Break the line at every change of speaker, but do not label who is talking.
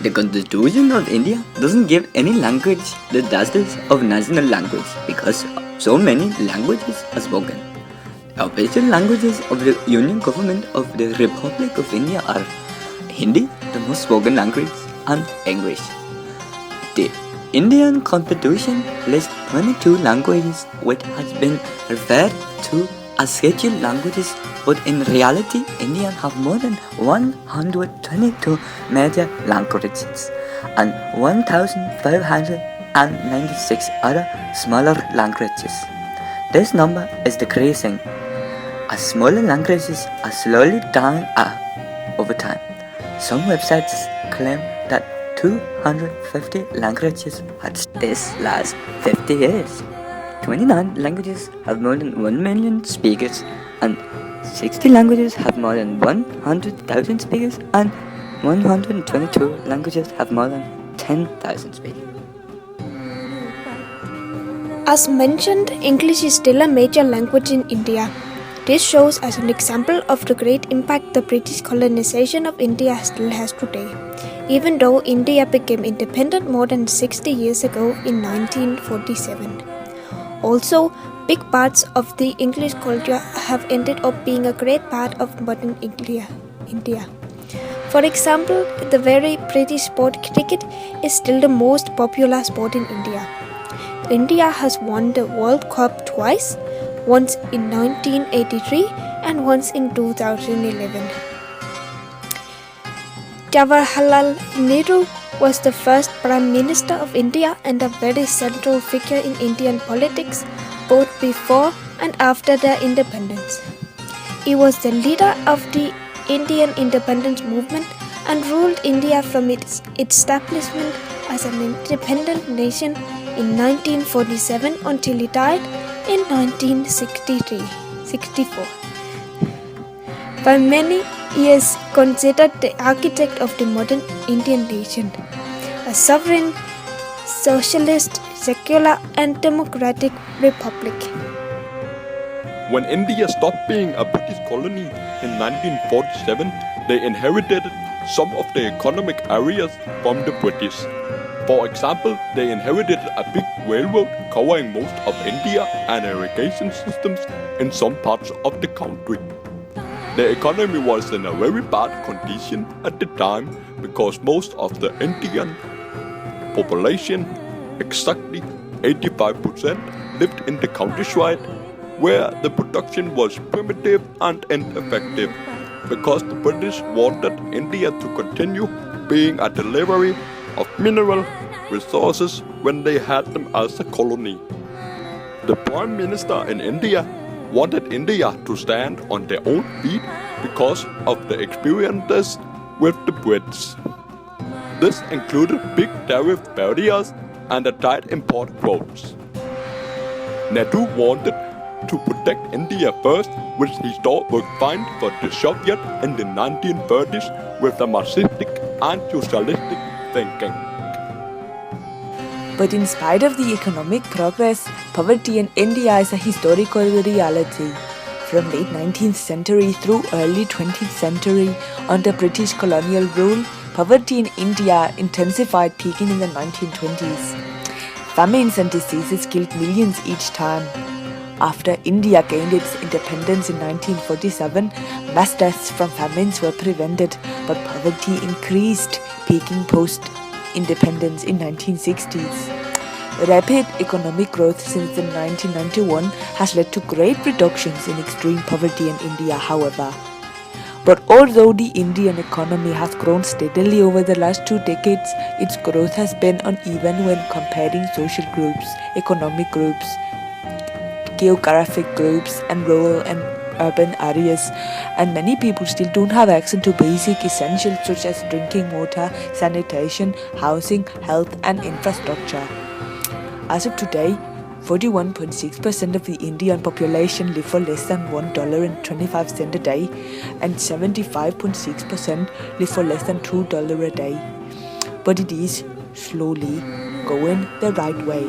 The Constitution of India doesn't give any language the status of national language because so many languages are spoken. The official languages of the Union Government of the Republic of India are Hindi, the most spoken language, and English. The Indian Constitution lists 22 languages which has been referred to as scheduled languages, but in reality, Indians have more than 122 major languages and 1,596 other smaller languages. This number is decreasing as smaller languages are slowly dying out over time. Some websites claim that 250 languages had this last 50 years. 29 languages have more than 1 million speakers, and 60 languages have more than 100,000 speakers, and 122 languages have more than 10,000 speakers.
As mentioned, English is still a major language in India. This shows as an example of the great impact the British colonization of India still has today, even though India became independent more than 60 years ago in 1947. Also, big parts of the English culture have ended up being a great part of modern India. For example, the very British sport cricket is still the most popular sport in India. India has won the World Cup twice, once in 1983 and once in 2011. Jawaharlal Nehru was the first Prime Minister of India and a very central figure in Indian politics both before and after their independence. He was the leader of the Indian independence movement and ruled India from its establishment as an independent nation in 1947 until he died in 1964. By many, he is considered the architect of the modern Indian nation, a sovereign, socialist, secular and democratic republic.
When India stopped being a British colony in 1947, they inherited some of the economic areas from the British. For example, they inherited a big railroad covering most of India and irrigation systems in some parts of the country. The economy was in a very bad condition at the time because most of the Indian population, exactly 85%, lived in the countryside where the production was primitive and ineffective because the British wanted India to continue being a delivery of mineral resources when they had them as a colony. The Prime Minister in India wanted India to stand on their own feet because of the experiences with the Brits. This included big tariff barriers and a tight import quotas. Nehru wanted to protect India first, which he thought worked fine for the Soviet in the 1930s with a Marxistic and socialistic thinking.
But in spite of the economic progress, poverty in India is a historical reality. From late 19th century through early 20th century, under British colonial rule, poverty in India intensified, peaking in the 1920s. Famines and diseases killed millions each time. After India gained its independence in 1947, mass deaths from famines were prevented, but poverty increased, peaking post-independence in 1960s. Rapid economic growth since 1991 has led to great reductions in extreme poverty in India, however. But although the Indian economy has grown steadily over the last 2 decades, its growth has been uneven when comparing social groups, economic groups, geographic groups, and rural and urban areas, and many people still don't have access to basic essentials such as drinking water, sanitation, housing, health, and infrastructure. As of today, 41.6% of the Indian population live for less than $1.25 a day, and 75.6% live for less than $2 a day. But it is slowly going the right way.